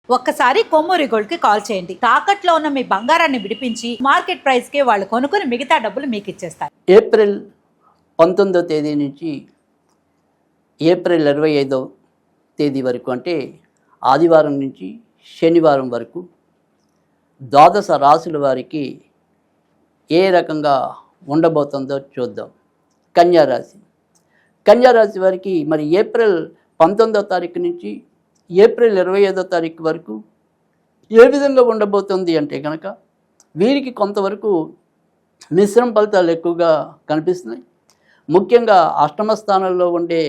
ఒక్కసారి కొమ్మూరి గోల్డ్ కి కాల్ చేయండి. తాకట్లో ఉన్న మీ బంగారాన్ని విడిపించి మార్కెట్ ప్రైస్ కి వాళ్ళు కొనుక్కుని మిగతా డబ్బులు మీకు ఇచ్చేస్తారు. ఏప్రిల్ 19వ తేదీ నుంచి ఏప్రిల్ 25వ తేదీ వరకు, అంటే ఆదివారం నుంచి శనివారం వరకు ద్వాదశ రాశుల వారికి ఏ రకంగా ఉండబోతుందో చూద్దాం. కన్యారాశి. కన్యారాశి వారికి మరి ఏప్రిల్ 19వ తారీఖు నుంచి ఏప్రిల్ 25వ తారీఖు వరకు ఏ విధంగా ఉండబోతుంది అంటే కనుక వీరికి కొంతవరకు మిశ్రమ ఫలితాలు ఎక్కువగా కనిపిస్తున్నాయి. ముఖ్యంగా అష్టమ స్థానంలో ఉండే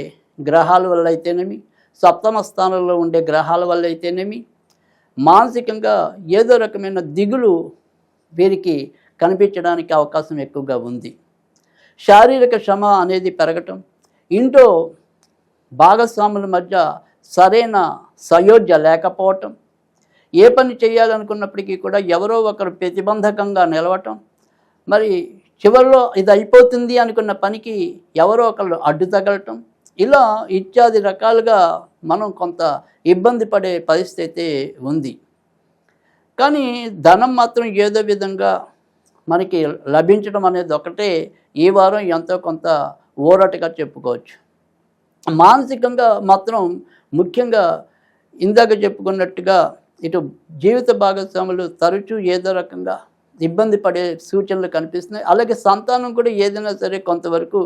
గ్రహాల వల్ల అయితేనేమి, సప్తమ స్థానంలో ఉండే గ్రహాల వల్ల అయితేనేమి, మానసికంగా ఏదో రకమైన దిగులు వీరికి కనిపించడానికి అవకాశం ఎక్కువగా ఉంది. శారీరక శ్రమ అనేది పెరగటం, ఇంట్లో భాగస్వాముల మధ్య సరైన సయోధ్య లేకపోవటం, ఏ పని చేయాలనుకున్నప్పటికీ కూడా ఎవరో ఒకరు ప్రతిబంధకంగా నిలవటం, మరి చివరిలో ఇది అయిపోతుంది అనుకున్న పనికి ఎవరో ఒకరు అడ్డు తగలటం, ఇలా ఇత్యాది రకాలుగా మనం కొంత ఇబ్బంది పడే పరిస్థితి ఉంది. కానీ ధనం మాత్రం ఏదో విధంగా మనకి లభించడం అనేది ఒకటే ఈ వారం ఎంతో కొంత ఊరటగా చెప్పుకోవచ్చు. మానసికంగా మాత్రం ముఖ్యంగా ఇందాక చెప్పుకున్నట్టుగా ఇటు జీవిత భాగస్వాములు తరచూ ఏదో రకంగా ఇబ్బంది పడే సూచనలు కనిపిస్తున్నాయి. అలాగే సంతానం కూడా ఏదైనా సరే కొంతవరకు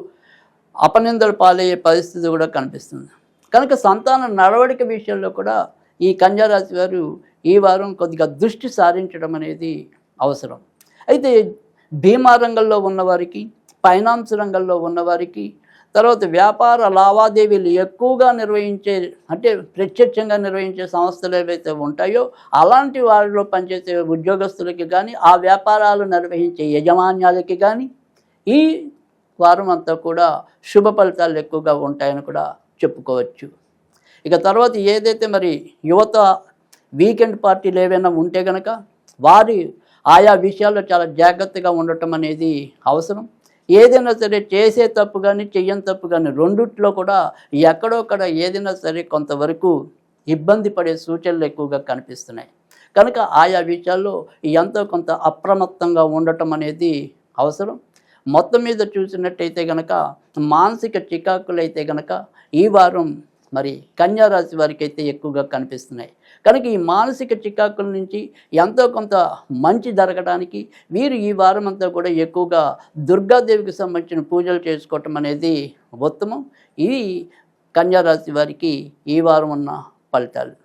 అపనిందలు పాలయ్యే పరిస్థితి కూడా కనిపిస్తుంది. కనుక సంతాన నడవడిక విషయంలో కూడా ఈ కన్యారాశి వారు ఈ వారం కొద్దిగా దృష్టి సారించడం అనేది అవసరం. అయితే బీమా రంగంలో ఉన్నవారికి, ఫైనాన్స్ రంగంలో ఉన్నవారికి, తర్వాత వ్యాపార లావాదేవీలు ఎక్కువగా నిర్వహించే, అంటే ప్రత్యక్షంగా నిర్వహించే సంస్థలు ఏవైతే ఉంటాయో అలాంటి వారిలో పనిచేసే ఉద్యోగస్తులకి కానీ, ఆ వ్యాపారాలు నిర్వహించే యజమాన్యాలకి కానీ ఈ వారం అంతా కూడా శుభ ఫలితాలు ఎక్కువగా ఉంటాయని కూడా చెప్పుకోవచ్చు. ఇక తర్వాత ఏదైతే మరి యువత వీకెండ్ పార్టీలు ఏవైనా ఉంటే కనుక వారి ఆయా విషయాల్లో చాలా జాగ్రత్తగా ఉండటం అనేది అవసరం. ఏదైనా సరే చేసే తప్పు కానీ చెయ్యని తప్పు కానీ రెండిట్లో కూడా ఎక్కడొక్కడ ఏదైనా సరే కొంతవరకు ఇబ్బంది పడే సూచనలు ఎక్కువగా కనిపిస్తున్నాయి. కనుక ఆయా విషయాల్లో ఎంతో కొంత అప్రమత్తంగా ఉండటం అనేది అవసరం. మొత్తం మీద చూసినట్టయితే కనుక మానసిక చికాకులు అయితే కనుక ఈ వారం మరి కన్యారాశి వారికి అయితే ఎక్కువగా కనిపిస్తున్నాయి. కనుక ఈ మానసిక చికాకుల నుంచి ఎంతో కొంత మంచి జరగడానికి వీరు ఈ వారం అంతా కూడా ఎక్కువగా దుర్గాదేవికి సంబంధించిన పూజలు చేసుకోవటం అనేది ఉత్తమం. ఇది కన్యారాశి వారికి ఈ వారం ఉన్న ఫలితాలు.